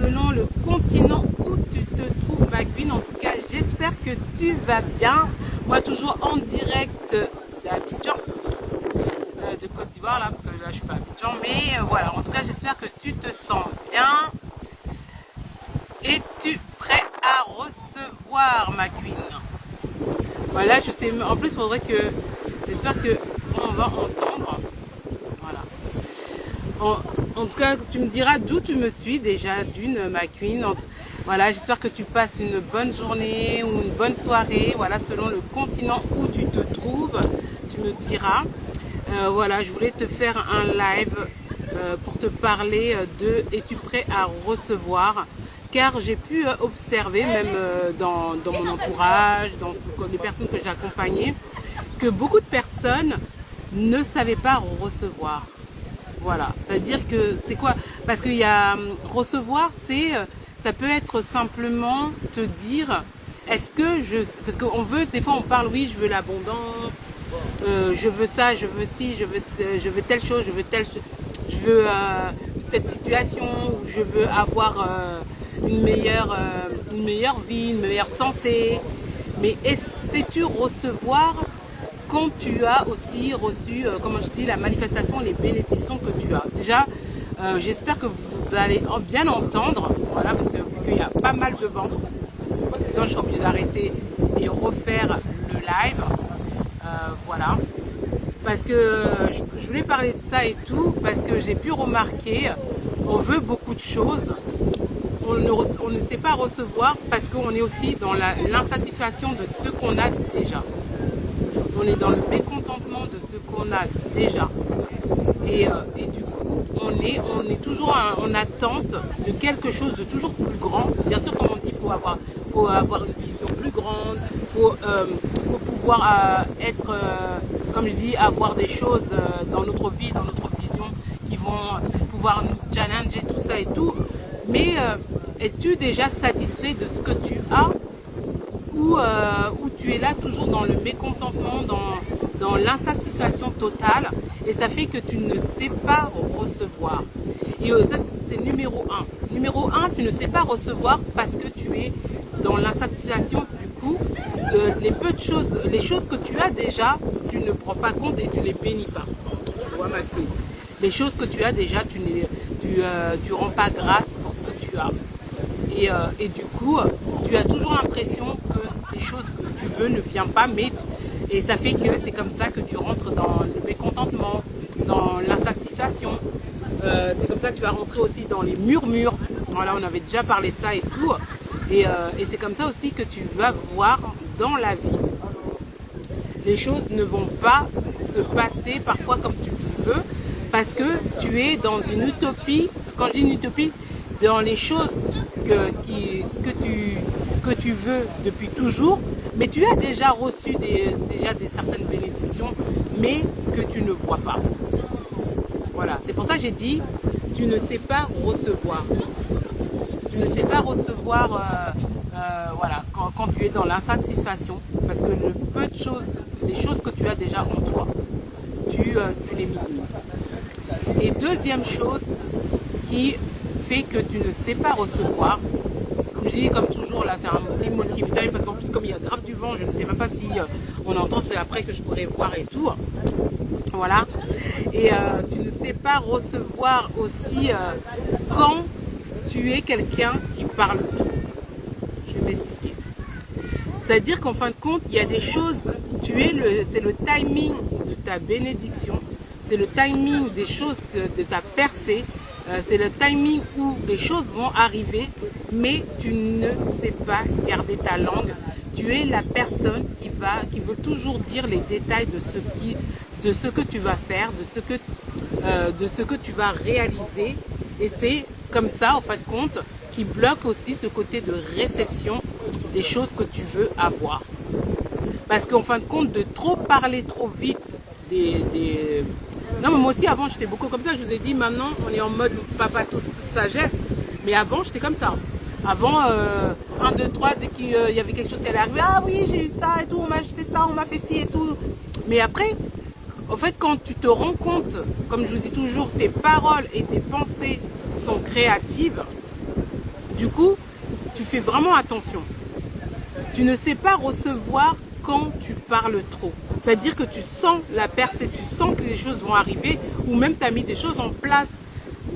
selon le continent où tu te trouves, ma queen. En tout cas, j'espère que tu vas bien. Moi, toujours en direct d'Abidjan, de Côte d'Ivoire, là, parce que là, je suis pas à Abidjan. Mais voilà, en tout cas, j'espère que tu te sens bien. Es-tu prêt à recevoir, ma queen? Voilà, je sais. En plus, il faudrait que. J'espère que on va entendre. Voilà. En tout cas, tu me diras d'où tu me suis déjà, d'une, ma queen. Voilà, j'espère que tu passes une bonne journée ou une bonne soirée. Voilà, selon le continent où tu te trouves, tu me diras. Voilà, je voulais te faire un live pour te parler de es-tu prêt à recevoir? Car j'ai pu observer, même dans mon entourage, dans les personnes que j'ai accompagnées, que beaucoup de personnes ne savaient pas recevoir. Voilà, c'est-à-dire que c'est quoi? Parce qu'il y a recevoir, ça peut être simplement te dire, est-ce que parce qu'on veut, des fois on parle, oui, je veux l'abondance, je veux ça, je veux ci, je veux telle chose, je veux cette situation, où je veux avoir une meilleure vie, une meilleure santé. Mais sais-tu recevoir quand tu as aussi reçu, comme je dis, la manifestation, les bénédictions que tu as? Déjà, j'espère que vous allez bien entendre, voilà, parce que vu qu'il y a pas mal de vent, sinon je suis obligée d'arrêter et refaire le live. Voilà. Parce que je voulais parler de ça et tout, parce que j'ai pu remarquer, on veut beaucoup de choses, on ne sait pas recevoir parce qu'on est aussi dans l'insatisfaction de ce qu'on a déjà. On est dans le mécontentement de ce qu'on a déjà. Et du coup, on est toujours en attente de quelque chose de toujours plus grand. Bien sûr, comme on dit, il faut avoir une vision plus grande, il faut pouvoir être, comme je dis, avoir des choses dans notre vie, dans notre vision, qui vont pouvoir nous challenger, tout ça et tout. Mais es-tu déjà satisfait de ce que tu as, ou tu es là toujours dans le mécontentement, dans l'insatisfaction totale, et ça fait que tu ne sais pas recevoir. Et ça, c'est numéro un. Numéro un, tu ne sais pas recevoir parce que tu es dans l'insatisfaction. Du coup, les choses que tu as déjà, tu ne prends pas compte et tu ne les bénis pas. Tu vois, ma queen. Les choses que tu as déjà, tu rends pas grâce pour ce que tu as. Et du coup, tu as toujours l'impression que les choses que tu veux ne viennent pas, et ça fait que c'est comme ça que tu rentres dans le mécontentement, dans l'insatisfaction. C'est comme ça que tu vas rentrer aussi dans les murmures. Voilà, on avait déjà parlé de ça et tout. Et c'est comme ça aussi que tu vas voir dans la vie. Les choses ne vont pas se passer parfois comme tu veux, parce que tu es dans une utopie. Quand je dis une utopie, dans les choses que tu veux depuis toujours, mais tu as déjà reçu certaines bénédictions, mais que tu ne vois pas. Voilà, c'est pour ça que j'ai dit, tu ne sais pas recevoir. Tu ne sais pas recevoir voilà, quand tu es dans l'insatisfaction, parce que le peu de choses, les choses que tu as déjà en toi, tu les minimises. Et deuxième chose qui fait que tu ne sais pas recevoir, comme je dis, comme toujours, là c'est un petit motif time, parce qu'en plus comme il y a grave du vent, je ne sais même pas si on entend, c'est après que je pourrais voir et tout. Voilà. Et tu ne sais pas recevoir aussi quand tu es quelqu'un qui parle tout. Je vais m'expliquer. C'est-à-dire qu'en fin de compte, il y a des choses, c'est le timing de ta bénédiction, c'est le timing des choses de ta percée, c'est le timing où les choses vont arriver, mais tu ne sais pas garder ta langue. Tu es la personne qui veut toujours dire les détails de ce que tu vas faire, de ce que tu vas réaliser. Et c'est comme ça, en fin de compte, qui bloque aussi ce côté de réception des choses que tu veux avoir. Parce qu'en fin de compte, de trop parler trop vite Non, mais moi aussi, avant, j'étais beaucoup comme ça. Je vous ai dit, maintenant, on est en mode papa tous sagesse. Mais avant, j'étais comme ça. Avant, 1, 2, 3, dès qu'il y avait quelque chose qui allait arriver, ah oui, j'ai eu ça et tout, on m'a acheté ça, on m'a fait ci et tout. Mais après, en fait, quand tu te rends compte, comme je vous dis toujours, tes paroles et tes pensées sont créatives, Du coup, tu fais vraiment attention. Tu ne sais pas recevoir quand tu parles trop. C'est-à-dire que tu sens la percée, tu sens que les choses vont arriver, ou même tu as mis des choses en place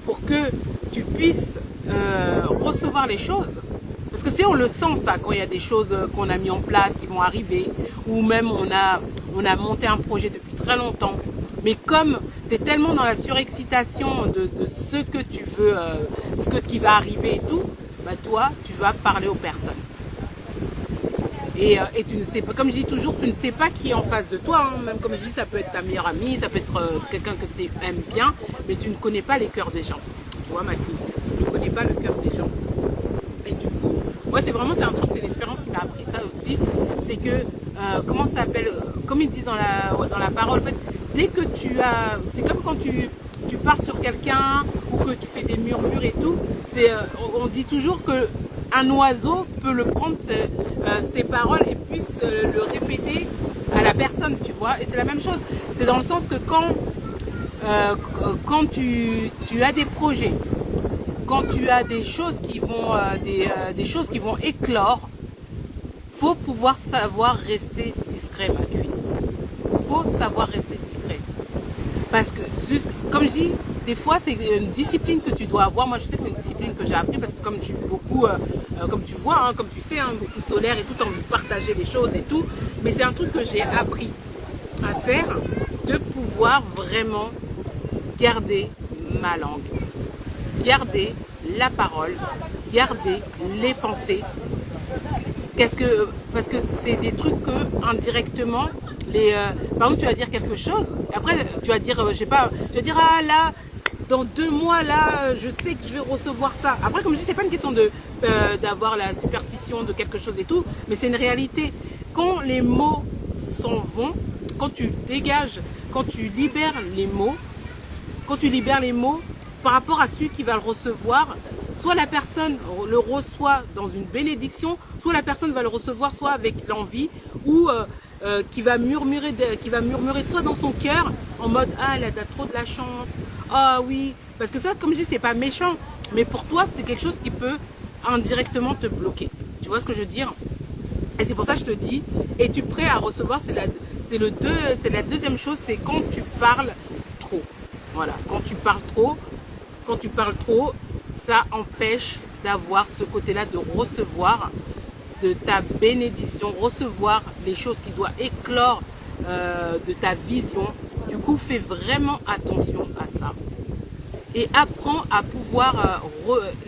pour que tu puisses recevoir les choses. Parce que tu sais, on le sent ça, quand il y a des choses qu'on a mis en place, qui vont arriver, ou même on a monté un projet depuis très longtemps. Mais comme tu es tellement dans la surexcitation de ce que tu veux, ce qui va arriver et tout, bah toi, tu vas parler aux personnes. Et tu ne sais pas, comme je dis toujours, tu ne sais pas qui est en face de toi. Hein. Même comme je dis, ça peut être ta meilleure amie, ça peut être quelqu'un que tu aimes bien, mais tu ne connais pas les cœurs des gens. Tu vois, ma fille, tu ne connais pas le cœur des gens. Et du coup, moi, c'est un truc, c'est l'expérience qui m'a appris ça aussi. C'est que, comment ça s'appelle, comme ils disent dans la parole, en fait, dès que c'est comme quand tu parles sur quelqu'un ou que tu fais des murmures et tout, on dit toujours que un oiseau peut le prendre tes paroles et puisse le répéter à la personne, tu vois. Et c'est la même chose. C'est dans le sens que quand tu as des projets, quand tu as des choses qui vont des choses qui vont éclore, faut pouvoir savoir rester discret, ma queen. Faut savoir rester discret. Parce que, comme je dis, des fois, c'est une discipline que tu dois avoir. Moi, je sais que c'est une discipline que j'ai appris parce que comme je suis beaucoup, comme tu vois, hein, comme tu sais, hein, beaucoup solaire et tout, envie de partager les choses et tout. Mais c'est un truc que j'ai appris à faire, de pouvoir vraiment garder ma langue, garder la parole, garder les pensées. Parce que c'est des trucs que indirectement, par exemple, tu vas dire quelque chose, et après tu vas dire, je sais pas, tu vas dire ah là, dans 2 mois là, je sais que je vais recevoir ça. Après, comme je dis, c'est pas une question d'avoir la superstition de quelque chose et tout, mais c'est une réalité. Quand les mots s'en vont, quand tu dégages, quand tu libères les mots, par rapport à celui qui va le recevoir, soit la personne le reçoit dans une bénédiction, soit la personne va le recevoir soit avec l'envie, ou qui va murmurer soit dans son cœur, en mode « Ah, elle a trop de la chance, ah oui ». Parce que ça, comme je dis, c'est pas méchant, mais pour toi, c'est quelque chose qui peut indirectement te bloquer. Tu vois ce que je veux dire? Et c'est pour ça que je te dis, es-tu prêt à recevoir? C'est la deuxième chose, c'est quand tu parles trop. Voilà, quand tu parles trop, ça empêche d'avoir ce côté-là de recevoir de ta bénédiction, recevoir les choses qui doivent éclore de ta vision. Du coup, fais vraiment attention à ça. Et apprends à pouvoir...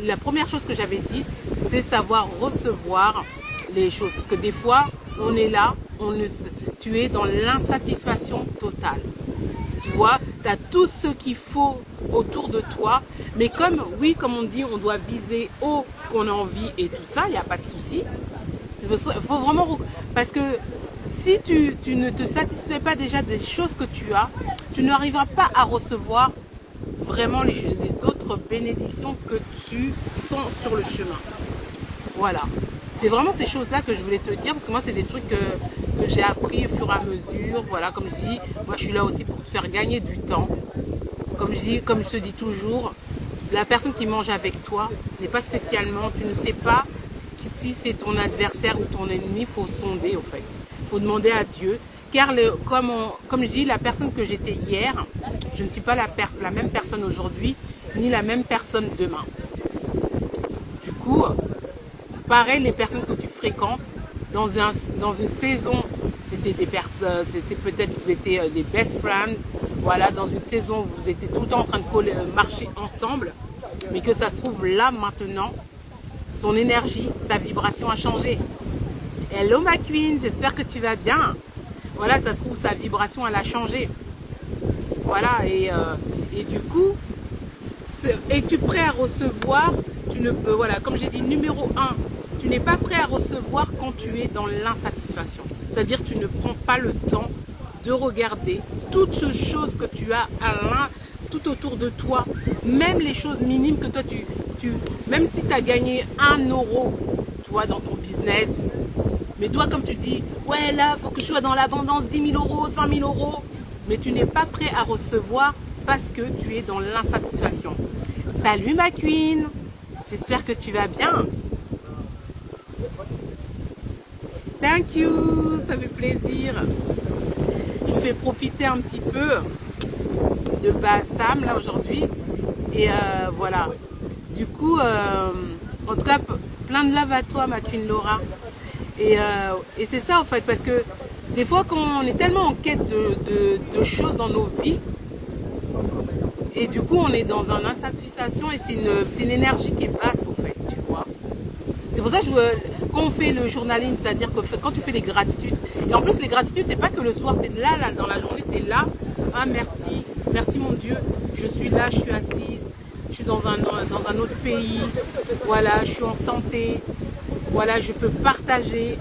la première chose que j'avais dit, c'est savoir recevoir les choses. Parce que des fois, on est là, tu es dans l'insatisfaction totale. Tu vois, tu as tout ce qu'il faut autour de toi. Mais comme on dit, on doit viser haut ce qu'on a envie et tout ça, il n'y a pas de souci. Il faut vraiment... Parce que si tu ne te satisfais pas déjà des choses que tu as, tu n'arriveras pas à recevoir vraiment les autres bénédictions qui sont sur le chemin. Voilà. C'est vraiment ces choses-là que je voulais te dire, parce que moi, c'est des trucs que j'ai appris au fur et à mesure. Voilà, comme je dis, moi, je suis là aussi pour te faire gagner du temps. Comme je te dis toujours, la personne qui mange avec toi n'est pas spécialement, tu ne sais pas si c'est ton adversaire ou ton ennemi, il faut sonder, en fait. Il faut demander à Dieu. Car, comme je dis, la personne que j'étais hier, je ne suis pas la même personne aujourd'hui, ni la même personne demain. Du coup, pareil, les personnes que tu fréquentes, dans une saison, c'était peut-être vous étiez des best friends, voilà, dans une saison, vous étiez tout le temps en train de marcher ensemble, mais que ça se trouve là maintenant, son énergie, sa vibration a changé. Hello ma queen, j'espère que tu vas bien. Voilà, ça se trouve, sa vibration, elle a changé. Voilà, et du coup, es-tu prêt à recevoir? Voilà, comme j'ai dit, numéro 1, tu n'es pas prêt à recevoir quand tu es dans l'insatisfaction. C'est-à-dire tu ne prends pas le temps de regarder toutes ces choses que tu as tout autour de toi, même les choses minimes que toi, même si tu as gagné 1 euro, tu vois, dans ton business, mais toi, comme tu dis, ouais, là, il faut que je sois dans l'abondance, 10 000 euros, 5 000 euros, mais tu n'es pas prêt à recevoir parce que tu es dans l'insatisfaction. Salut ma queen! J'espère que tu vas bien. Thank you, ça fait plaisir. Je vous fais profiter un petit peu de Bassam là aujourd'hui. Et voilà. Du coup, en tout cas, plein de love à toi, ma queen Laura. Et c'est ça en fait, parce que des fois, quand on est tellement en quête de choses dans nos vies, et du coup, on est dans une insatisfaction et c'est une énergie qui est basse, en fait, tu vois. C'est pour ça que quand on fait le journaling, c'est-à-dire que quand tu fais les gratitudes, et en plus, les gratitudes, c'est pas que le soir, c'est là, dans la journée, tu es là. Ah, merci, merci mon Dieu, je suis là, je suis assise, je suis dans un autre pays, voilà, je suis en santé, voilà, je peux partager.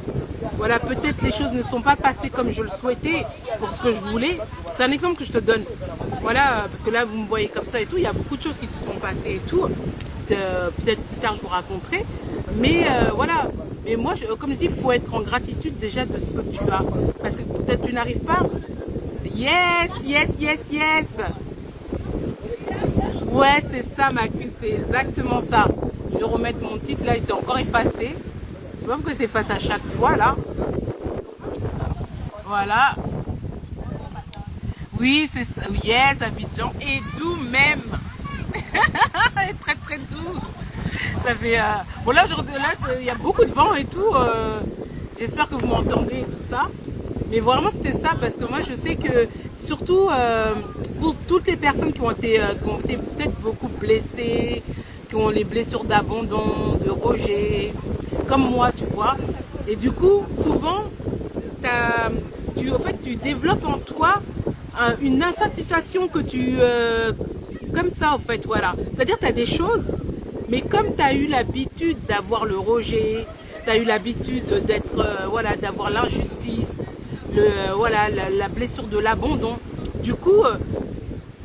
Voilà, peut-être les choses ne sont pas passées comme je le souhaitais, pour ce que je voulais. C'est un exemple que je te donne. Voilà, parce que là, vous me voyez comme ça et tout. Il y a beaucoup de choses qui se sont passées et tout. Peut-être plus tard, je vous raconterai. Mais voilà. Mais moi, comme je dis, il faut être en gratitude déjà de ce que tu as. Parce que peut-être tu n'arrives pas. Yes, yes, yes, yes. Ouais, c'est ça, ma queen. C'est exactement ça. Je vais remettre mon titre. Là, il s'est encore effacé. Je sais pas pourquoi il s'efface à chaque fois, là. Voilà. Oui, c'est ça. Yes, Abidjan. Et doux même. Très, très doux. Ça fait... Bon, là, il y a beaucoup de vent et tout. J'espère que vous m'entendez et tout ça. Mais vraiment, c'était ça. Parce que moi, je sais que, surtout, pour toutes les personnes qui ont été peut-être beaucoup blessées, qui ont les blessures d'abandon, de rejet, comme moi, tu vois. Et du coup, souvent, en fait, tu développes en toi une insatisfaction que tu... comme ça, en fait, voilà. C'est-à-dire que tu as des choses, mais comme tu as eu l'habitude d'avoir le rejet, tu as eu l'habitude d'être, voilà, d'avoir l'injustice, voilà, la blessure de l'abandon, du coup...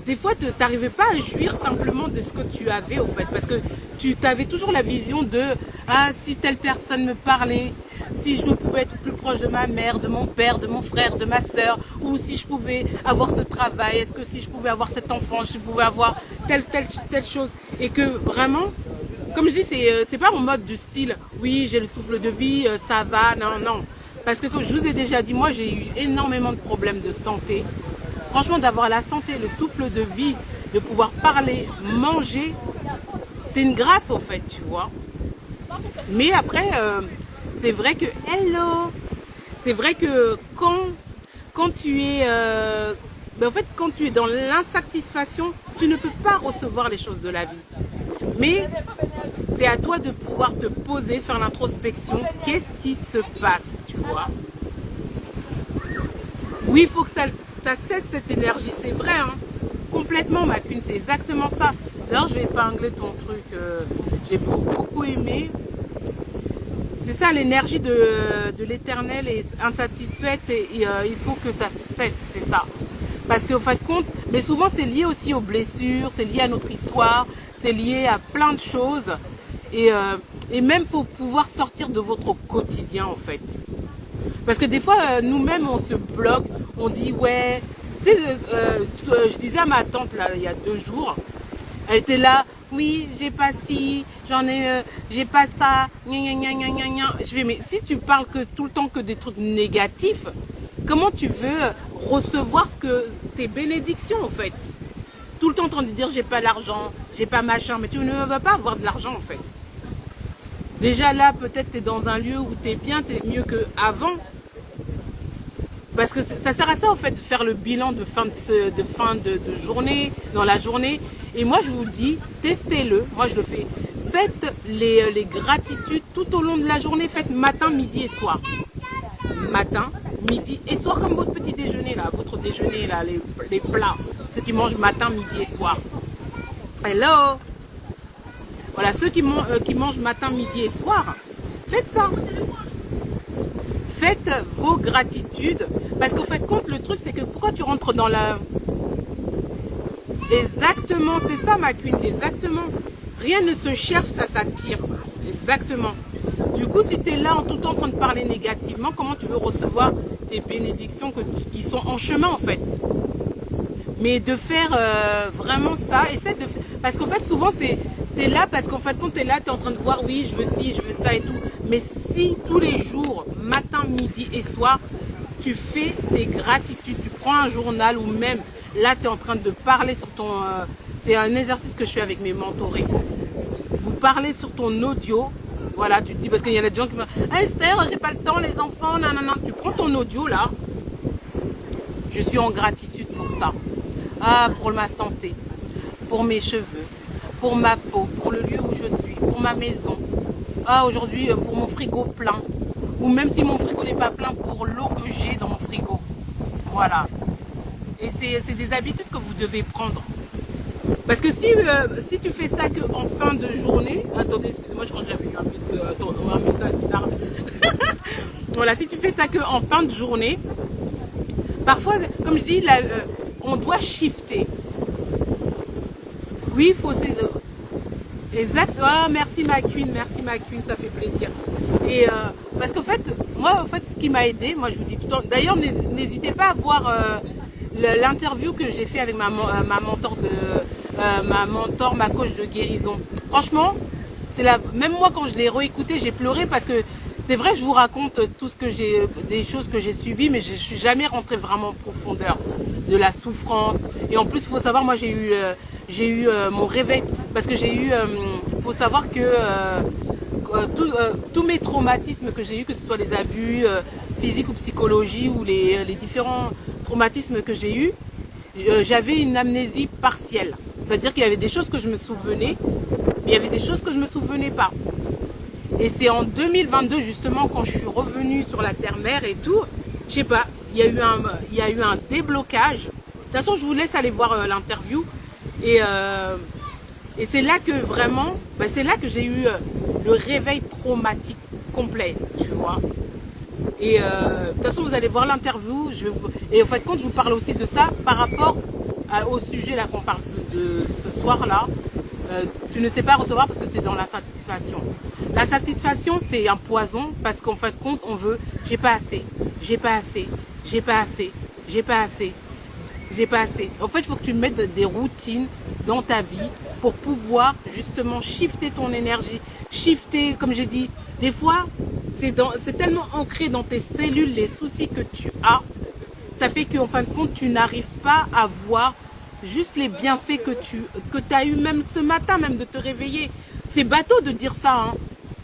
des fois, tu n'arrivais pas à jouir simplement de ce que tu avais, au fait. Parce que tu avais toujours la vision de « Ah, si telle personne me parlait, si je pouvais être plus proche de ma mère, de mon père, de mon frère, de ma soeur, ou si je pouvais avoir ce travail, est-ce que si je pouvais avoir cet enfant, je pouvais avoir telle chose. » Et que vraiment, comme je dis, c'est pas en mode du style « Oui, j'ai le souffle de vie, ça va. » Non, non. Parce que comme je vous ai déjà dit, moi, j'ai eu énormément de problèmes de santé. Franchement, d'avoir la santé, le souffle de vie, de pouvoir parler, manger, c'est une grâce au fait, tu vois. Mais après, c'est vrai que, hello, c'est vrai que quand tu es, en fait, quand tu es dans l'insatisfaction, tu ne peux pas recevoir les choses de la vie. Mais c'est à toi de pouvoir te poser, faire l'introspection. Qu'est-ce qui se passe, tu vois? Oui, il faut que ça cesse cette énergie, c'est vrai, hein. Complètement, ma queen, c'est exactement ça. D'ailleurs, je vais épingler ton truc, j'ai beaucoup aimé. C'est ça, l'énergie de l'éternel est insatisfaite et il faut que ça cesse, c'est ça. Parce qu'au fin de compte, mais souvent c'est lié aussi aux blessures, c'est lié à notre histoire, c'est lié à plein de choses. Et même, il faut pouvoir sortir de votre quotidien, en fait. Parce que des fois, nous-mêmes, on se bloque, on dit, ouais, tu sais, je disais à ma tante, là, il y a 2 jours, elle était là, oui, j'ai pas ci, j'ai pas ça, gna gna gna gna gna. Je fais, mais si tu parles que tout le temps que des trucs négatifs, comment tu veux recevoir tes bénédictions, en fait? Tout le temps en train de dire, j'ai pas l'argent, j'ai pas machin, mais tu ne vas pas avoir de l'argent, en fait. Déjà là, peut-être tu es dans un lieu où tu es bien, tu es mieux qu'avant. Parce que ça sert à ça, en fait, de faire le bilan de fin de journée, dans la journée. Et moi, je vous dis, testez-le. Moi, je le fais. Faites les gratitudes tout au long de la journée. Faites matin, midi et soir. Matin, midi et soir, comme votre petit déjeuner, là. Votre déjeuner, là, les plats. Ceux qui mangent matin, midi et soir. Hello! Voilà, ceux qui mangent matin, midi et soir, faites ça. Faites vos gratitudes. Parce qu'au fait, compte, le truc, c'est que pourquoi tu rentres dans la... Exactement, c'est ça, ma queen, exactement. Rien ne se cherche, ça s'attire. Exactement. Du coup, si tu es là en tout temps en train de parler négativement, comment tu veux recevoir tes bénédictions qui sont en chemin, en fait? Mais de faire vraiment ça, parce qu'en fait, souvent, tu tu es là parce qu'en fait, quand tu es là, tu es en train de voir, oui, je veux ci, je veux ça et tout. Mais si tous les jours, matin, midi et soir, tu fais tes gratitudes, tu prends un journal ou même là, tu es en train de parler sur ton... c'est un exercice que je fais avec mes mentorés. Vous parlez sur ton audio. Voilà, tu te dis, parce qu'il y a des gens qui me disent, ah, Esther, j'ai pas le temps, les enfants, non, non, non. Tu prends ton audio là. Je suis en gratitude pour ça. Ah, pour ma santé, pour mes cheveux, pour ma peau, pour le lieu où je suis, pour ma maison. Ah, aujourd'hui, pour mon frigo plein. Ou même si mon frigo n'est pas plein, pour l'eau que j'ai dans mon frigo. Voilà. Et c'est des habitudes que vous devez prendre. Parce que si tu fais ça qu'en fin de journée, attendez, excusez-moi, je crois que j'avais eu un message bizarre. Voilà, si tu fais ça qu'en fin de journée, parfois, comme je dis, là, on doit shifter. Oui, il faut... Exact. Ah, merci ma queen, ça fait plaisir. Et parce qu'en fait, moi, en fait, ce qui m'a aidé, moi je vous dis tout le temps, d'ailleurs, n'hésitez pas à voir l'interview que j'ai fait avec ma mentor, ma coach de guérison. Franchement, même moi quand je l'ai réécouté, j'ai pleuré parce que c'est vrai, je vous raconte tout ce que des choses que j'ai subies, mais je suis jamais rentrée vraiment en profondeur de la souffrance. Et en plus, il faut savoir, moi j'ai eu mon réveil parce que faut savoir que tous mes traumatismes que j'ai eu, que ce soit les abus physiques ou psychologiques ou les différents traumatismes que j'ai eu, j'avais une amnésie partielle. C'est-à-dire qu'il y avait des choses que je me souvenais, mais il y avait des choses que je ne me souvenais pas. Et c'est en 2022 justement quand je suis revenue sur la terre-mère et tout, je sais pas, il y a eu un déblocage. De toute façon, je vous laisse aller voir l'interview. Et c'est là que vraiment, c'est là que j'ai eu le réveil traumatique complet, tu vois. Et de toute façon, vous allez voir l'interview. Et en fait, quand je vous parle aussi de ça, par rapport au sujet là qu'on parle de ce soir-là, tu ne sais pas recevoir parce que tu es dans l'insatisfaction. L'insatisfaction, c'est un poison parce qu'en fin de compte, on veut, j'ai pas assez, j'ai pas assez, j'ai pas assez, j'ai pas assez, j'ai pas assez. En fait, il faut que tu mettes des routines dans ta vie pour pouvoir justement shifter ton énergie, shifter, comme j'ai dit, des fois, c'est tellement ancré dans tes cellules, les soucis que tu as, ça fait qu'en fin de compte, tu n'arrives pas à voir juste les bienfaits que tu as eu même ce matin, même de te réveiller. C'est bateau de dire ça, hein.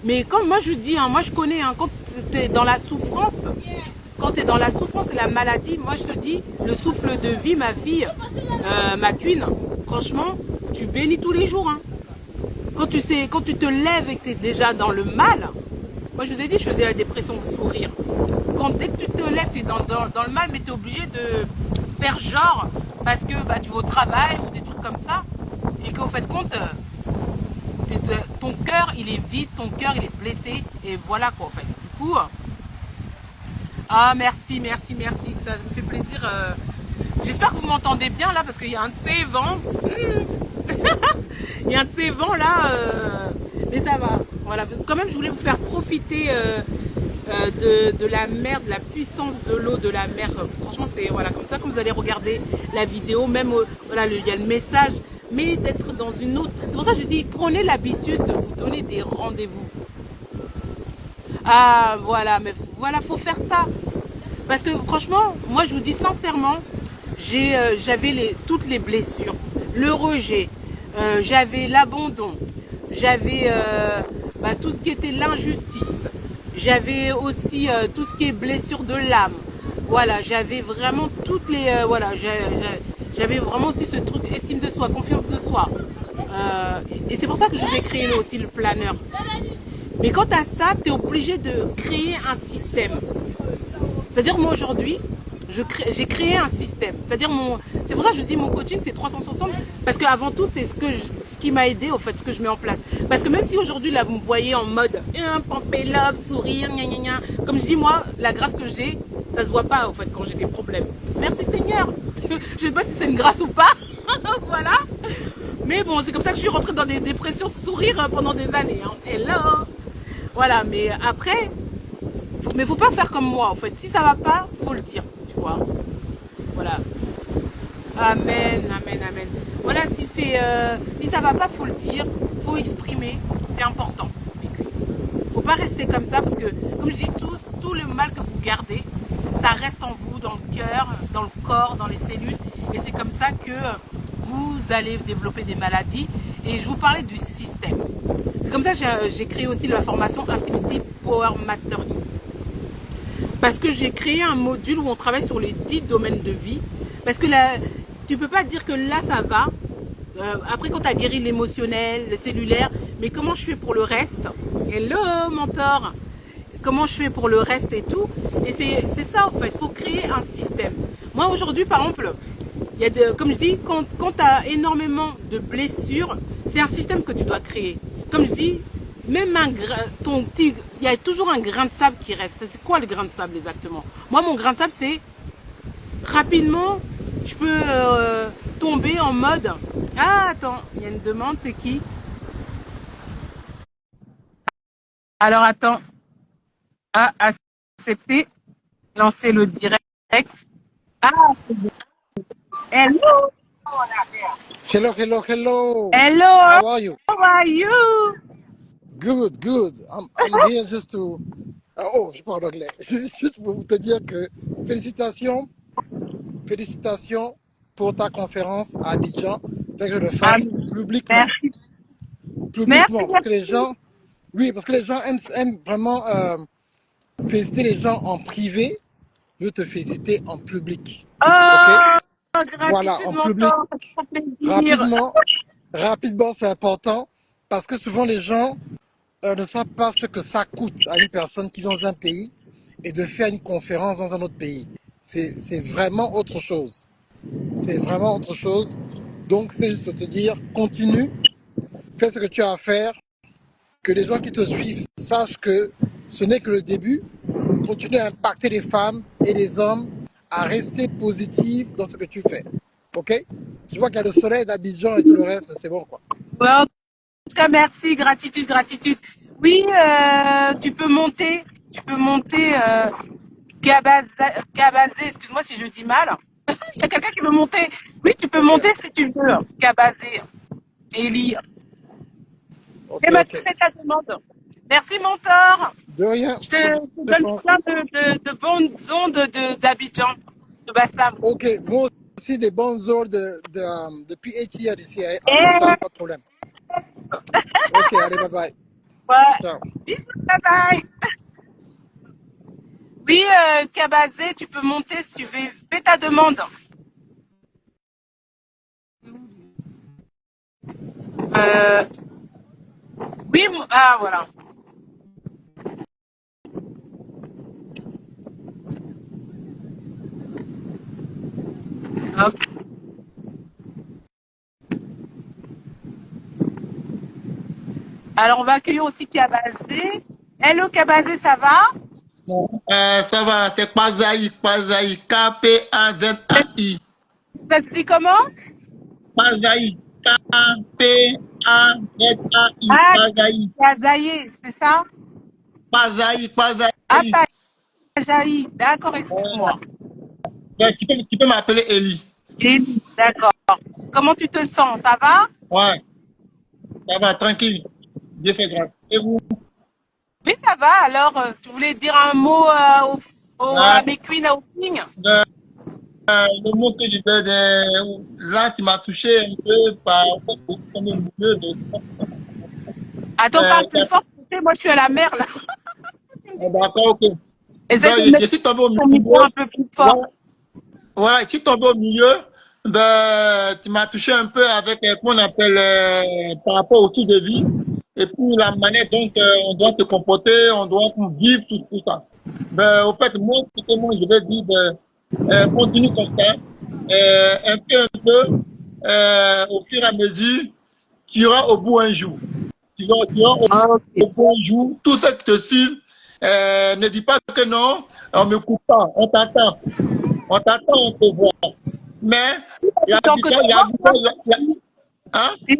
Mais comme moi je dis, hein, moi je connais, hein, quand tu es dans la souffrance, et la maladie, moi je te dis, le souffle de vie, ma fille, ma queen, franchement, tu bénis tous les jours. Hein. Quand tu te lèves et que tu es déjà dans le mal, moi je vous ai dit, je faisais la dépression de sourire. Dès que tu te lèves, tu es dans le mal, mais tu es obligé de faire genre, parce que tu vas au travail ou des trucs comme ça, et qu'au fait de compte, ton cœur il est vide, ton cœur il est blessé, et voilà quoi en fait. Du coup, merci, ça me fait plaisir. J'espère que vous m'entendez bien là, parce qu'il y a un de ces vents. Il y a un de ces vents là, mais ça va. Voilà, quand même je voulais vous faire profiter de la mer, de la puissance de l'eau de la mer. Franchement, c'est voilà, comme ça que vous allez regarder la vidéo, même voilà, il y a le message, mais d'être dans une autre. C'est pour ça que j'ai dit, prenez l'habitude de vous donner des rendez-vous. Ah voilà, mais voilà, faut faire ça. Parce que franchement, moi je vous dis sincèrement, j'avais toutes les blessures, le rejet, j'avais l'abandon, j'avais tout ce qui était l'injustice. J'avais aussi tout ce qui est blessure de l'âme. Voilà, j'avais vraiment toutes les... j'avais vraiment aussi ce truc estime de soi, confiance de soi. Et c'est pour ça que je vais créer aussi le planeur. Mais quand tu as ça, tu es obligé de créer un système. C'est-à-dire moi aujourd'hui, j'ai créé un système. C'est-à-dire c'est pour ça que je dis mon coaching c'est 360 parce qu'avant tout c'est ce qui m'a aidé en fait, ce que je mets en place. Parce que même si aujourd'hui là vous me voyez en mode pampé love, sourire, gna gna gna, comme je dis moi, la grâce que j'ai, ça se voit pas en fait quand j'ai des problèmes. Merci Seigneur. Je sais pas si c'est une grâce ou pas. Voilà. Mais bon, c'est comme ça que je suis rentrée dans des dépressions sourire pendant des années. Hein. Hello. Voilà, mais après, mais faut pas faire comme moi en fait. Si ça va pas, faut le dire. Voilà. Amen. Voilà, si ça va pas, faut le dire, faut exprimer, c'est important. Faut pas rester comme ça parce que, comme je dis, tout le mal que vous gardez, ça reste en vous, dans le cœur, dans le corps, dans les cellules. Et c'est comme ça que vous allez développer des maladies. Et je vous parlais du système. C'est comme ça que j'ai créé aussi la formation Infinity Power Mastery. Parce que j'ai créé un module où on travaille sur les 10 domaines de vie. Parce que là, tu peux pas dire que là, ça va. Après, quand tu as guéri l'émotionnel, le cellulaire, mais comment je fais pour le reste? Hello, mentor! Comment je fais pour le reste et tout? Et c'est ça, en fait. Il faut créer un système. Moi, aujourd'hui, par exemple, il y a comme je dis, quand tu as énormément de blessures, c'est un système que tu dois créer. Comme je dis, même il y a toujours un grain de sable qui reste. C'est quoi le grain de sable exactement? Moi, mon grain de sable, c'est rapidement, je peux tomber en mode. Ah, attends, il y a une demande, c'est qui? Alors, attends. Ah, accepter, lancer le direct. Ah, hello, Hello, hello, hello. hello, How are you? how are you? Good, good. I'm here just to. Oh, je parle anglais. Juste pour te dire que félicitations, félicitations pour ta conférence à Abidjan. Fait que je le Ah, fasse publiquement. merci, merci, Publiquement. Parce que les merci. gens. Oui, parce que les gens aiment vraiment féliciter les gens en privé. Je veux te féliciter en public. OK? Oh, Voilà, gratitude, en mon public. corps, ça fait plaisir. Rapidement. Rapidement, c'est important. Parce que souvent, les gens ne savent pas ce que ça coûte à une personne qui vit dans un pays et de faire une conférence dans un autre pays. C'est vraiment autre chose. C'est vraiment autre chose. Donc, c'est juste de te dire, continue, fais ce que tu as à faire, que les gens qui te suivent sachent que ce n'est que le début. Continue à impacter les femmes et les hommes à rester positifs dans ce que tu fais. OK? Je vois qu'il y a le soleil d'Abidjan et tout le reste, mais c'est bon, quoi. Ouais, en tout cas, merci, gratitude, gratitude. Oui, tu peux monter, Cabazé, excuse-moi si je dis mal. Il y a quelqu'un qui veut monter. Oui, tu peux OK. monter si tu veux, Cabazé, et lire. OK, Et maintenant, OK. fais ta demande. Merci, mentor. De rien. Je te Je donne pense. plein de bonnes ondes d'Abidjan, de Bassam. Ok, moi aussi des bonnes heures depuis 8 years ici à Atlanta, Et pas de problème. Ok, allez, bye bye. ouais. Ciao. Bisous, bye bye. Oui, Cabazé, tu peux monter si tu veux. Fais ta demande. Euh, oui, ah voilà. Hop. Alors, on va accueillir aussi Cabazé. Hello, Cabazé, ça va? Ça va, c'est Pazaï, Pazaï, K-P-A-Z-A-I. Ça se dit comment? Pazaï, K-P-A-Z-A-I, Ah, Pazaï, Kazaï, c'est ça? Pazaï, Ah, Pazaï. Pajaï. D'accord, excuse-moi. Ouais, tu peux m'appeler Eli. Élie, d'accord. Comment tu te sens? Ça va? Ouais, ça va, tranquille. Dieu fait grâce. Et vous? Oui, ça va. Alors, tu voulais dire un mot Ouais, à mes queens au king? le mot que je vais là, tu m'as touché un peu par le milieu de. Attends, parle plus fort. Moi, je suis à la mer, là. D'accord, ok. Essaye Donc, de je mettre suis tombé au ton micro milieu. un peu plus fort. Voilà. Voilà, je suis tombé au milieu. Ben, tu m'as touché un peu avec ce qu'on appelle par rapport au style de vie et puis la manière dont on doit se comporter, on doit vivre tout ça. Ben, au fait, moi, ce que moi je vais dire, ben, continue comme ça, un peu, au fur et à mesure, tu iras au bout un jour. Tu iras Ok. au bout un jour. Tout ce qui te suit, ne dis pas que non, on me coupe pas, on t'attend, on te voit. Mais il y a Tu es en du Côte temps, d'Ivoire, toi? hein? T'es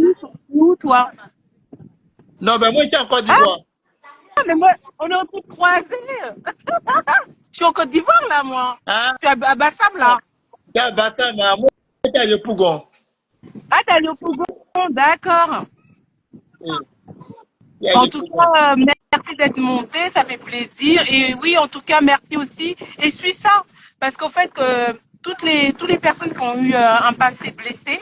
où, toi? Non, ben moi, j'étais en Côte Ah, d'Ivoire. mais moi, on est en train de croiser. Je suis en Côte d'Ivoire, là, moi. Hein? Je suis à Bassam, là. T'es à Batam, mais moi, j'étais à Yopougon. Ah, t'es allé au Pougon, d'accord. Il y a En des tout choses comme cas, merci d'être monté, ça fait plaisir. Et oui, en tout cas, merci aussi. Et suis ça, parce qu'en fait, que toutes les personnes qui ont eu un passé blessé,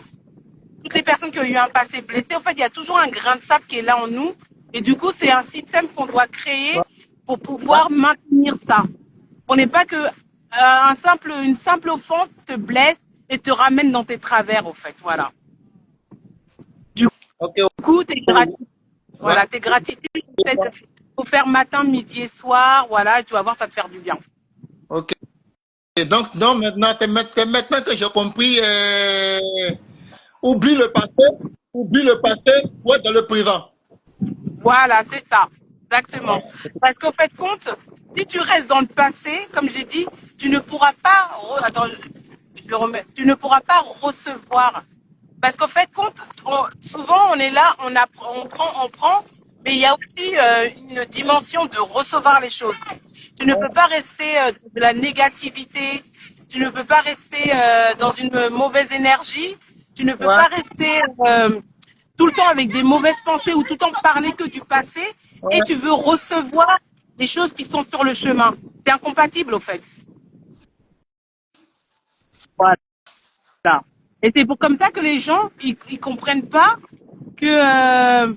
toutes les personnes qui ont eu un passé blessé, en fait, il y a toujours un grain de sable qui est là en nous. Et du coup, c'est un système qu'on doit créer ça. pour pouvoir maintenir ça. On n'est pas que une simple offense te blesse et te ramène dans tes travers, au fait. Voilà. Du Ok, coup, tes gratitudes, ouais, voilà, tes gratitudes, faut faire matin, midi et soir. Voilà, et tu vas voir, ça te faire du bien. ok. Et donc maintenant, c'est maintenant que j'ai compris, oublie le passé, ouais, dans le présent. Voilà, c'est ça. Exactement. Ouais. Parce qu'au fait, compte, si tu restes dans le passé, comme j'ai dit, tu ne pourras pas, attends, je le remets, tu ne pourras pas recevoir. Parce qu'au fait, compte, souvent on est là, on prend, mais il y a aussi une dimension de recevoir les choses. Tu ne peux pas rester de la négativité, tu ne peux pas rester dans une mauvaise énergie, tu ne peux Ouais, pas rester tout le temps avec des mauvaises pensées ou tout le temps parler que du passé et ouais. tu veux recevoir des choses qui sont sur le chemin. C'est incompatible au fait. Voilà. Et c'est pour comme ça que les gens ils comprennent pas que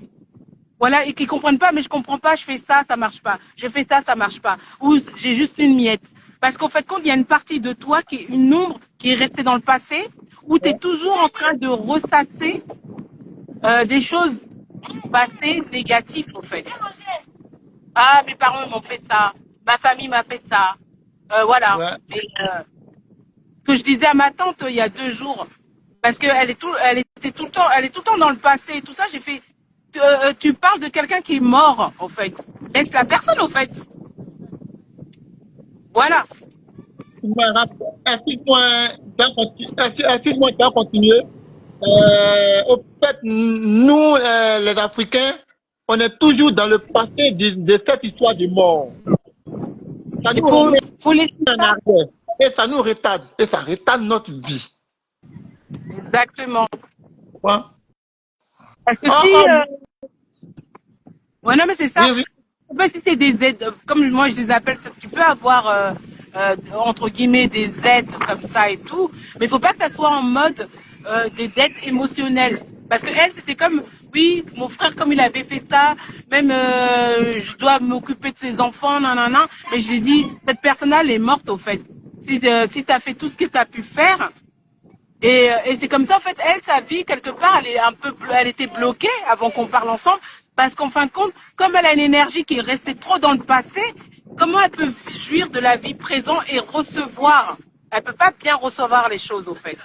voilà et qu'ils comprennent pas mais je comprends pas, je fais ça, ça marche pas. Je fais ça, ça marche pas. Ou j'ai juste une miette. Parce qu'en fait quand il y a une partie de toi qui est une ombre qui est restée dans le passé où tu es toujours en train de ressasser des choses passées négatives au fait. Ah, mes parents m'ont fait ça, ma famille m'a fait ça. Voilà. Ouais. Et, ce que je disais à ma tante il y a 2 jours, parce qu'elle elle était tout le temps, elle est tout le temps dans le passé et tout ça, j'ai fait, tu parles de quelqu'un qui est mort, en fait. Laisse la personne, en fait. Voilà. Excuse-moi, tu vas continuer. Au fait, nous, les Africains, on est toujours dans le passé de cette histoire de mort. Ça Il nous ramène faut laisser en ça. arrière. Et ça nous retarde. Et ça retarde notre vie. Exactement. Ouais. Parce que Oh, si, oh, ouais, non, mais c'est ça. oui, oui. En fait, si c'est des aides, comme moi je les appelle, tu peux avoir entre guillemets des aides comme ça et tout, mais il faut pas que ça soit en mode des dettes émotionnelles. Parce que elle, c'était comme, oui, mon frère comme il avait fait ça, même je dois m'occuper de ses enfants, nanana. Mais je lui ai dit, cette personne-là, elle est morte au fait. Si tu as fait tout ce que tu as pu faire, et c'est comme ça, en fait, elle, sa vie, quelque part, elle est un peu, elle était bloquée avant qu'on parle ensemble, parce qu'en fin de compte, comme elle a une énergie qui est restée trop dans le passé, comment elle peut jouir de la vie présente et recevoir? Elle peut pas bien recevoir les choses, au fait.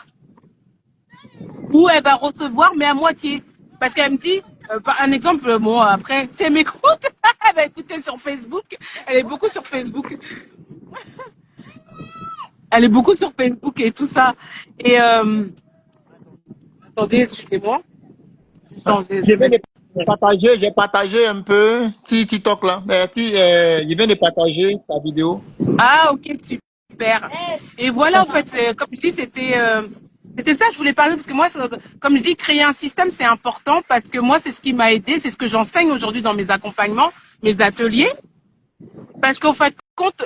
Ou elle va recevoir, mais à moitié. Parce qu'elle me dit, par un exemple, bon, après, si elle m'écoute, elle va écouter sur Facebook. Elle est beaucoup sur Facebook. Elle est beaucoup sur Facebook et tout ça. Et, attendez, excusez-moi. Je viens de partager, j'ai partagé un peu si TikTok là. Puis, je viens de partager ta vidéo. Ah, ok, super. Et voilà, en fait, comme je dis, c'était ça que je voulais parler, parce que moi, comme je dis, créer un système, c'est important, parce que moi, c'est ce qui m'a aidé, c'est ce que j'enseigne aujourd'hui dans mes accompagnements, mes ateliers. Parce qu'en fait, compte,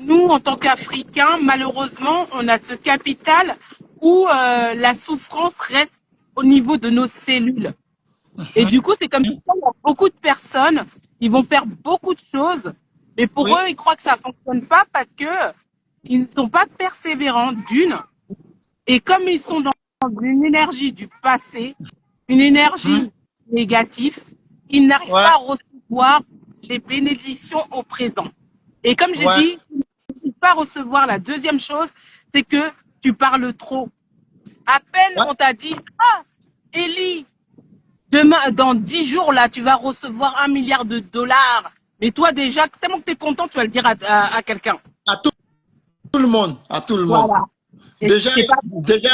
nous, en tant qu'Africains, malheureusement, on a ce capital où la souffrance reste au niveau de nos cellules. Et du coup, c'est comme ça, il y a beaucoup de personnes, ils vont faire beaucoup de choses, mais pour Oui, eux, ils croient que ça fonctionne pas parce que ils ne sont pas persévérants d'une. Et comme ils sont dans une énergie du passé, une énergie négative, ils n'arrivent ouais, pas à recevoir les bénédictions au présent. Et comme j'ai ouais, dit, ils n'arrivent pas à recevoir la deuxième chose, c'est que tu parles trop. À peine ouais. on t'a dit, ah, Ellie, demain, dans 10 jours, là, tu vas recevoir 1 milliard de dollars. Mais toi, déjà, tellement que tu es content, tu vas le dire à quelqu'un. À tout le monde, à tout le monde. Voilà. Et Déjà, c'est pas déjà,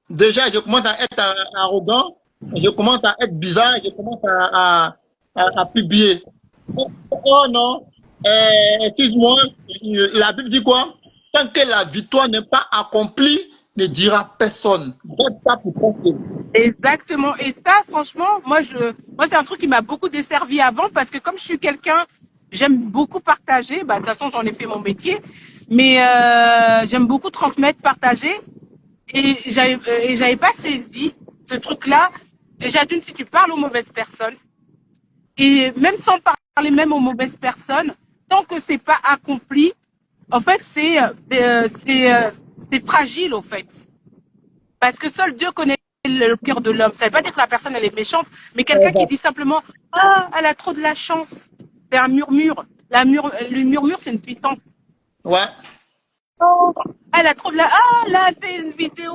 déjà, je commence à être arrogant, je commence à être bizarre, je commence à publier. Oh, oh non, excuse-moi, la Bible dit quoi? Tant que la victoire n'est pas accomplie, ne dira personne. Garde ça pour penser. Exactement. Et ça, franchement, moi, c'est un truc qui m'a beaucoup desservi avant parce que comme je suis quelqu'un, j'aime beaucoup partager. Bah, de toute façon, j'en ai fait mon métier, mais j'aime beaucoup transmettre, partager. Et j'avais pas saisi ce truc-là. Déjà, d'une, si tu parles aux mauvaises personnes, et même sans parler même aux mauvaises personnes, tant que c'est pas accompli, en fait, c'est fragile, au fait. Parce que seul Dieu connaît le cœur de l'homme. Ça ne veut pas dire que la personne, elle est méchante, mais quelqu'un qui dit simplement, ah, elle a trop de la chance. C'est un murmure. Le murmure, c'est une puissance. Ouais. Oh, elle a trop de la... Ah, là, elle fait une vidéo,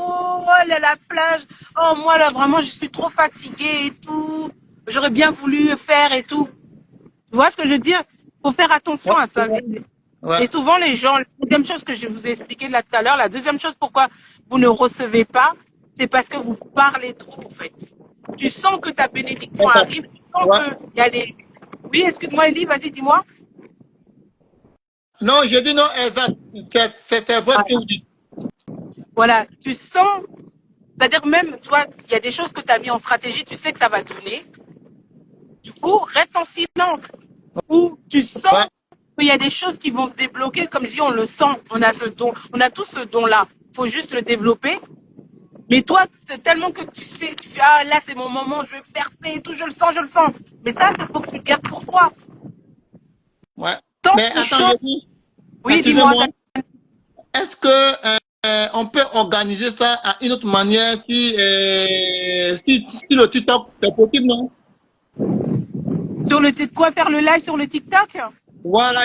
elle est à la plage. Oh, moi, là, vraiment, je suis trop fatiguée et tout. J'aurais bien voulu faire et tout. Tu vois ce que je veux dire? Faut faire attention à ça. Ouais. Et souvent, les gens, la deuxième chose que je vous ai expliqué là tout à l'heure, la deuxième chose pourquoi vous ne recevez pas, c'est parce que vous parlez trop, en fait. Tu sens que ta bénédiction arrive, tu sens Ouais. qu'il y a des... Oui, excuse-moi, Elie, vas-y, dis-moi. Non, je dis non, exact. C'est vrai ce que vous dites. Voilà, tu sens, c'est-à-dire même, toi, il y a des choses que tu as mis en stratégie, tu sais que ça va donner. Du coup, reste en silence. Ou tu sens Ouais. qu'il y a des choses qui vont se débloquer, comme je dis, on le sent, on a ce don, on a tous ce don-là. Il faut juste le développer. Mais toi, tellement que tu sais, tu fais, ah là, c'est mon moment, je vais percer et tout, je le sens, je le sens. Mais ça, il faut que tu le gardes pour toi. Ouais. Tant Mais que attends, chose... je dis, Oui, dis-moi. excusez-moi, est-ce que on peut organiser ça à une autre manière si le TikTok c'est possible, non? Sur le quoi faire le live sur le TikTok? Voilà.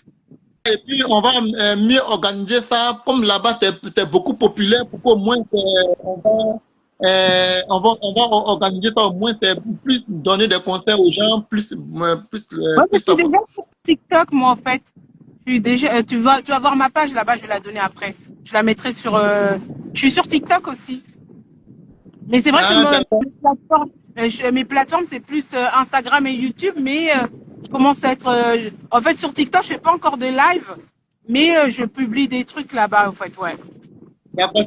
Et puis on va mieux organiser ça. Comme là-bas c'est beaucoup populaire, pour qu'au moins on va organiser ça au moins, c'est plus donner des conseils aux gens, Moi, je plus suis savoir. déjà sur TikTok, moi, en fait. Je suis déjà, tu vas voir ma page là-bas, je vais la donner après. Je la mettrai sur. Je suis sur TikTok aussi. Mais c'est vrai que Ah, d'accord. mes plateformes, c'est plus Instagram et YouTube, mais je commence à être. En fait, sur TikTok, je fais pas encore de live, mais je publie des trucs là-bas, en fait, ouais. D'accord.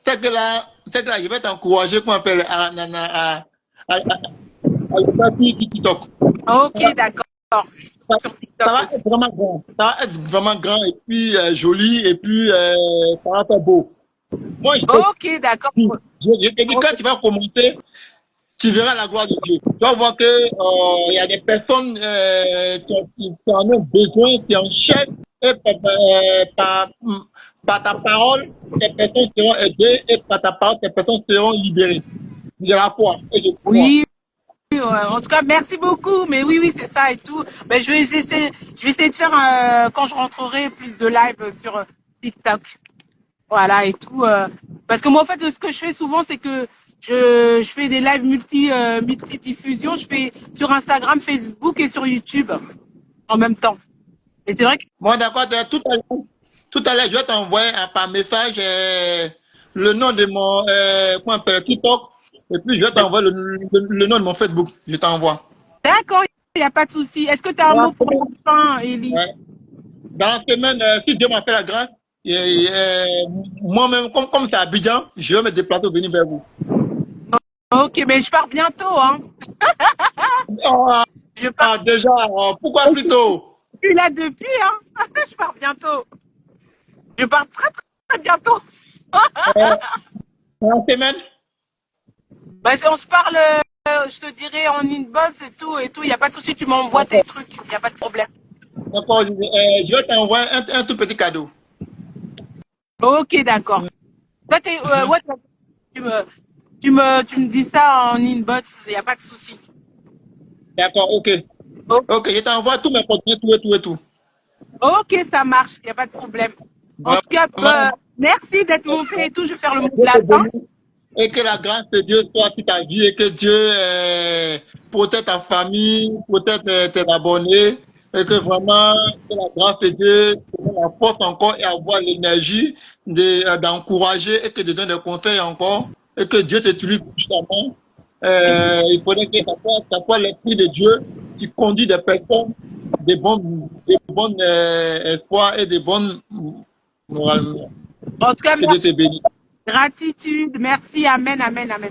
C'est que là, je vais t'encourager, qu'on appelle à le faire sur TikTok. Ok, d'accord. Ça, Sur ça TikTok va aussi. être vraiment grand. Ça va être vraiment grand et puis joli et puis ça va être beau. Moi, Ok, d'accord. je te dis, quand tu vas commencer, tu verras la gloire de Dieu. Tu vas voir que il y a des personnes qui en ont besoin, qui en cherchent, et par ta parole, ces personnes seront aidées, et par ta parole, ces personnes seront libérées. De la foi et je crois. Oui, en tout cas, merci beaucoup. Mais oui, oui, c'est ça et tout. Ben, je vais essayer de faire quand je rentrerai plus de live sur TikTok. Voilà et tout. Parce que moi, en fait, ce que je fais souvent, c'est que je fais des lives multi-diffusion. Je fais sur Instagram, Facebook et sur YouTube en même temps. Et c'est vrai que Bon, d'accord, tout à l'heure, je vais t'envoyer par message le nom de mon comment on appelle, TikTok, et puis je vais t'envoyer le nom de mon Facebook. Je t'envoie. d'accord, il n'y a pas de souci. Est-ce que tu as un Dans la mot pour la semaine, fin, Ellie? ouais. Dans la semaine, si Dieu m'a fait la grâce, moi-même, comme c'est à Abidjan, je vais me déplacer venir vers vous. Ok, mais je pars bientôt, hein. Ah, Je pars. déjà, pourquoi plus tôt? Je suis là depuis, hein. Je pars bientôt. Je pars très, très, très bientôt. Euh, dans la semaine? Bah, on se parle, je te dirai en inbox et tout, et tout. Il n'y a pas de souci, tu m'envoies tes D'accord, trucs. Il n'y a pas de problème. d'accord, je vais t'envoyer un tout petit cadeau. Ok, d'accord. Toi, Mhm. ouais, tu me dis ça en inbox, il n'y a pas de souci. D'accord, ok. Oh, Ok, je t'envoie tous mes coordonnées, tout et tout et tout. ok, ça marche, il n'y a pas de problème. En tout cas, Vraiment, merci d'être monté et tout. Je vais faire le mot de Dieu la te fin. bénisse et que la grâce de Dieu soit sur ta vie et que Dieu protège ta famille, protège tes abonnés et que vraiment que la grâce de Dieu te donne la force encore et avoir l'énergie d'encourager et que de donner des conseils encore et que Dieu te utilise puissamment. Il faudrait que ça soit l'esprit de Dieu qui conduit des personnes, des bonnes espoirs et des bonnes morales. En tout cas, Que Dieu te bénisse. gratitude, merci, amen, amen, amen.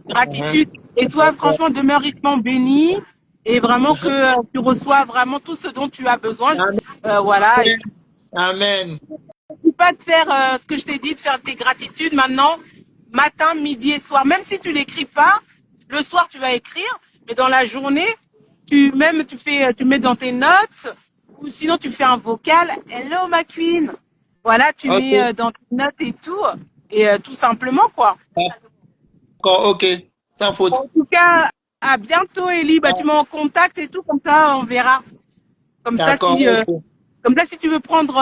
Gratitude. Et toi, franchement, demeure richement béni. Et vraiment que tu reçois vraiment tout ce dont tu as besoin. Amen. Voilà. Et Amen. n'oublie pas de faire ce que je t'ai dit, de faire tes gratitudes maintenant, matin, midi et soir. Même si tu l'écris pas, le soir tu vas écrire, mais dans la journée, tu mets dans tes notes, ou sinon tu fais un vocal. Hello ma queen. Voilà, tu Ok. mets dans tes notes et tout, et tout simplement quoi. D'accord, ok. Sans faute. En tout cas, à bientôt Ellie. Bah tu m'en contactes et tout, comme ça on verra. Comme ça D'accord, si ok. Comme là, si tu veux prendre,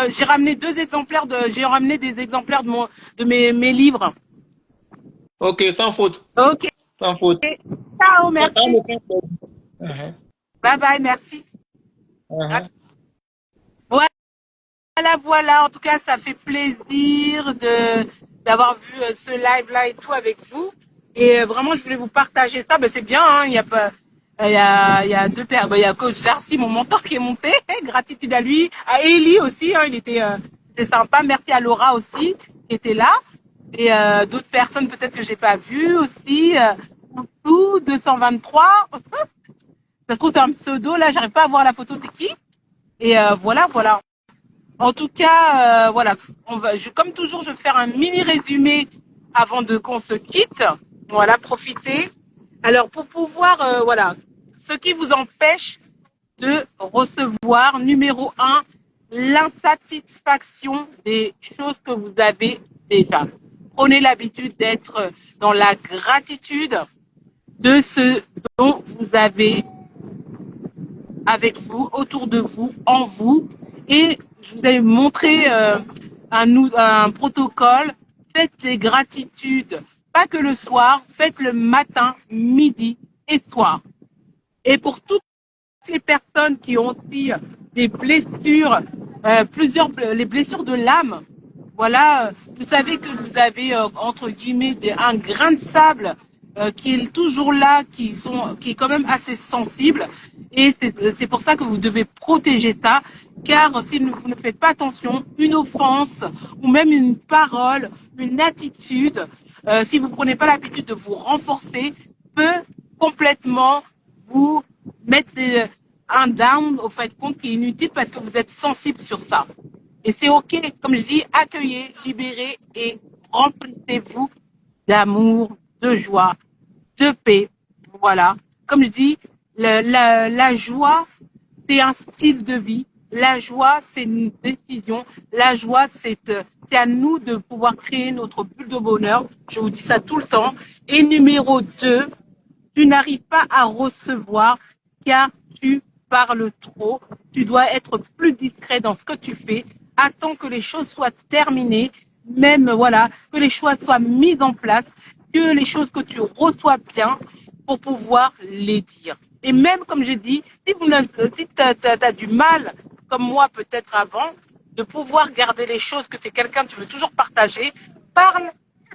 j'ai ramené des exemplaires de mes livres. Ok, sans faute. Ok. Sans faute. Ciao, J'attends merci. le temps. Uh-huh. Bye bye, merci. Uh-huh. Voilà, voilà. En tout cas, ça fait plaisir d'avoir vu ce live-là et tout avec vous. Et vraiment, je voulais vous partager ça. Ben, c'est bien, hein. Il y a pas, il y a deux paires. Ben, il y a Coach Darcy, mon mentor, qui est monté. Gratitude à lui. À Ellie aussi, hein. C'était sympa. Merci à Laura aussi, qui était là. Et d'autres personnes peut-être que j'ai pas vues aussi. Tout 223. Ça se trouve, c'est un pseudo. Là, j'arrive pas à voir la photo, c'est qui. Et voilà, voilà. En tout cas, voilà, comme toujours, je vais faire un mini résumé avant de qu'on se quitte. Voilà, profitez. Alors, pour pouvoir, voilà, ce qui vous empêche de recevoir, numéro un, l'insatisfaction des choses que vous avez déjà. Prenez l'habitude d'être dans la gratitude de ce dont vous avez avec vous, autour de vous, en vous. Et je vous ai montré un protocole. Faites des gratitudes, pas que le soir, faites le matin, midi et soir. Et pour toutes les personnes qui ont aussi des blessures, les blessures de l'âme, voilà, vous savez que vous avez entre guillemets un grain de sable qui est toujours là, qui est quand même assez sensible, et c'est pour ça que vous devez protéger ça, car si vous ne faites pas attention, une offense ou même une parole, une attitude, si vous prenez pas l'habitude de vous renforcer, peut complètement vous mettre un down au fait compte qui est inutile parce que vous êtes sensible sur ça. Et c'est OK, comme je dis, accueillez, libérez et remplissez-vous d'amour, de joie, de paix. Voilà. Comme je dis, la joie, c'est un style de vie. La joie, c'est une décision. La joie, c'est à nous de pouvoir créer notre bulle de bonheur. Je vous dis ça tout le temps. Et numéro 2, tu n'arrives pas à recevoir car tu parles trop. Tu dois être plus discret dans ce que tu fais. Attends que les choses soient terminées, même voilà, que les choses soient mises en place, que les choses que tu reçois bien pour pouvoir les dire. Et même comme j'ai dit, si tu as du mal, comme moi peut-être avant, de pouvoir garder les choses que tu es quelqu'un, tu veux toujours partager, parle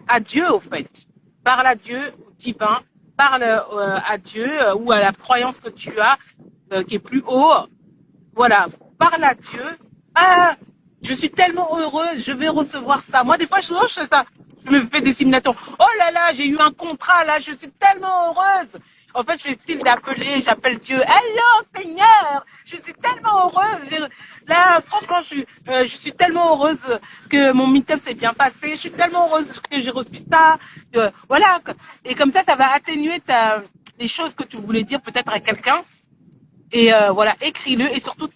à Dieu au fait. Parle à Dieu, au divin, parle à Dieu ou à la croyance que tu as qui est plus haut. Voilà, parle à Dieu. Ah, je suis tellement heureuse, je vais recevoir ça. Moi, des fois, je fais ça. Je me fais des simulations. Oh là là, j'ai eu un contrat, là, je suis tellement heureuse. En fait, je fais style j'appelle Dieu. Hello, Seigneur, je suis tellement heureuse. Là, franchement, je suis tellement heureuse que mon meet-up s'est bien passé. Je suis tellement heureuse que j'ai reçu ça. Voilà. Et comme ça va atténuer les choses que tu voulais dire peut-être à quelqu'un. Et voilà, écris-le et surtout,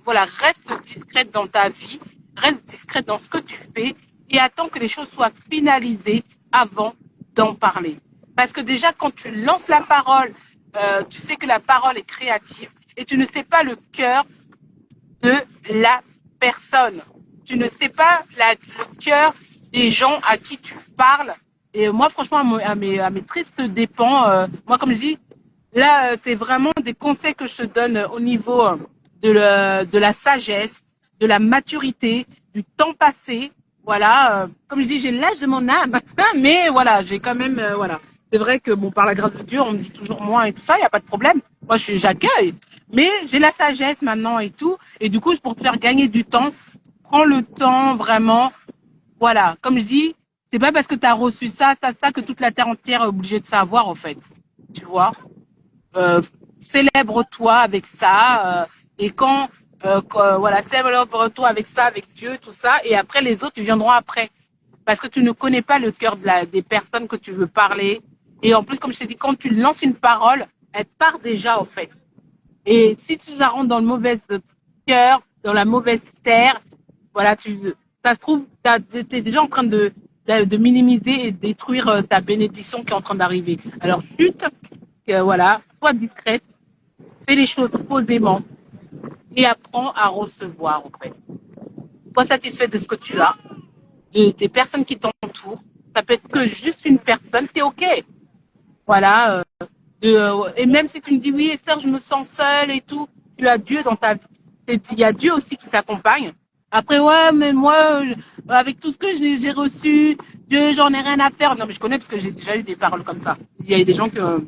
voilà, reste discrète dans ta vie, reste discrète dans ce que tu fais et attends que les choses soient finalisées avant d'en parler. Parce que déjà, quand tu lances la parole, tu sais que la parole est créative et tu ne sais pas le cœur de la personne. Tu ne sais pas le cœur des gens à qui tu parles. Et moi, franchement, à mes tristes dépens, moi, comme je dis, là, c'est vraiment des conseils que je te donne au niveau de la sagesse, de la maturité, du temps passé. Voilà, comme je dis, j'ai l'âge de mon âme, mais voilà, j'ai quand même, voilà. C'est vrai que bon, par la grâce de Dieu, on me dit toujours moi et tout ça, il n'y a pas de problème. Moi, j'accueille, mais j'ai la sagesse maintenant et tout, et du coup, pour te faire gagner du temps, prends le temps vraiment. Voilà, comme je dis, C'est pas parce que tu as reçu ça, ça, que toute la terre entière est obligée de savoir, en fait. Tu vois? Euh, Célèbre-toi avec ça. Et voilà, célèbre-toi avec ça, avec Dieu, tout ça. Et après, les autres, ils viendront après. Parce que tu ne connais pas le cœur des personnes que tu veux parler. Et en plus, comme je t'ai dit, quand tu lances une parole, elle part déjà, en fait. Et si tu la rentres dans le mauvais cœur, dans la mauvaise terre, voilà, ça se trouve, t'es déjà en train de minimiser et de détruire ta bénédiction qui est en train d'arriver. Alors, chute, voilà, sois discrète, fais les choses posément et apprends à recevoir, en fait. Sois satisfait de ce que tu as, des personnes qui t'entourent. Ça peut être que juste une personne, c'est OK. Voilà. Et même si tu me dis, oui, Esther, je me sens seule et tout, tu as Dieu dans ta vie. Il y a Dieu aussi qui t'accompagne. Après, ouais, mais moi, avec tout ce que j'ai reçu, Dieu, j'en ai rien à faire. Non, mais je connais parce que j'ai déjà eu des paroles comme ça. Il y a des gens que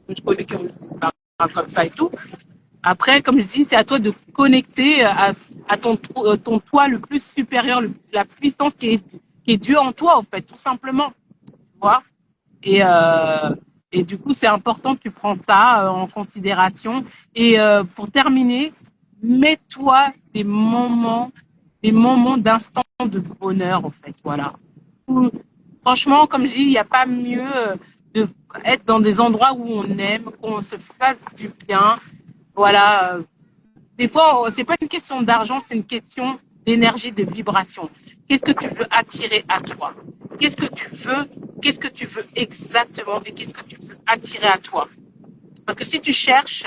je connais qui ont eu des paroles comme ça et tout. Après, comme je dis, c'est à toi de connecter à ton toi le plus supérieur, la puissance qui est Dieu en toi, en fait, tout simplement. Tu vois? Et, euh, et du coup, c'est important que tu prends ça en considération. Et pour terminer, mets-toi des moments d'instants de bonheur, en fait. Voilà. Franchement, comme je dis, il n'y a pas mieux de être dans des endroits où on aime, qu'on se fasse du bien. Voilà. Des fois, c'est pas une question d'argent, c'est une question d'énergie, de vibration. Qu'est-ce que tu veux attirer à toi? Qu'est-ce que tu veux? Qu'est-ce que tu veux exactement et qu'est-ce que tu veux attirer à toi? Parce que si tu cherches,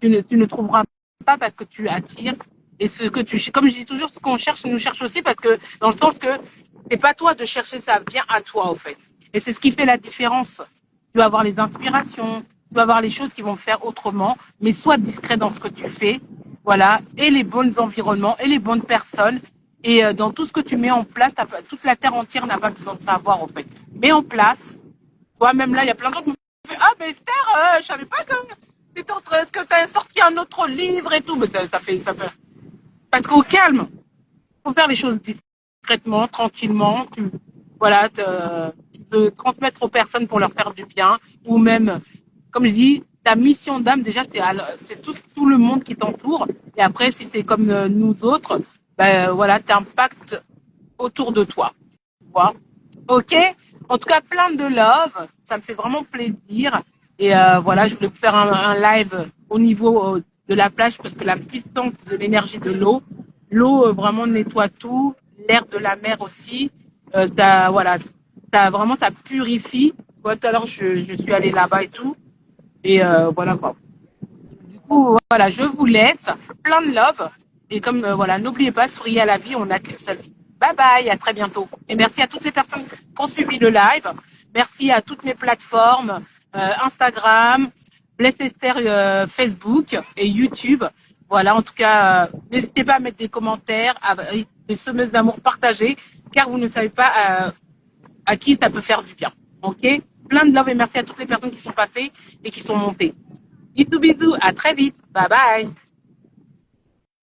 tu ne trouveras pas parce que tu attires. Et ce que comme je dis toujours, ce qu'on cherche, nous cherche aussi parce que, dans le sens que c'est pas toi de chercher, ça vient à toi, en fait. Et c'est ce qui fait la différence. Tu vas avoir les inspirations, tu vas avoir les choses qui vont faire autrement, mais sois discret dans ce que tu fais. Voilà. Et les bons environnements et les bonnes personnes. Et dans tout ce que tu mets en place, toute la terre entière n'a pas besoin de savoir, en fait. Mets en place. Toi, même là, il y a plein de gens qui me font, ah, mais Esther, je savais pas que tu as sorti un autre livre et tout. Mais ça fait. Parce qu'au calme, faut faire les choses discrètement, tranquillement. Voilà, tu peux transmettre aux personnes pour leur faire du bien. Ou même, comme je dis, ta mission d'âme, déjà, c'est tout le monde qui t'entoure. Et après, si tu es comme nous autres, ben, voilà, tu impactes autour de toi. Tu vois? OK? En tout cas, plein de love. Ça me fait vraiment plaisir. Et voilà, je voulais vous faire un live au niveau de la plage parce que la puissance de l'énergie de l'eau vraiment nettoie tout. L'air de la mer aussi. Voilà, vraiment, ça purifie. Ouais, tout à l'heure, je suis allée là-bas et tout. Et voilà quoi. Du coup, voilà, je vous laisse. Plein de love. Et comme, voilà, n'oubliez pas, souriez à la vie, on n'a qu'une seule vie. Bye bye, à très bientôt. Et merci à toutes les personnes qui ont suivi le live. Merci à toutes mes plateformes, Instagram, Bless Esther, Facebook et YouTube. Voilà, en tout cas, n'hésitez pas à mettre des commentaires, des semeuses d'amour partagées, car vous ne savez pas à qui ça peut faire du bien. Ok? Plein de love et merci à toutes les personnes qui sont passées et qui sont montées. Bisous, bisous, à très vite. Bye bye.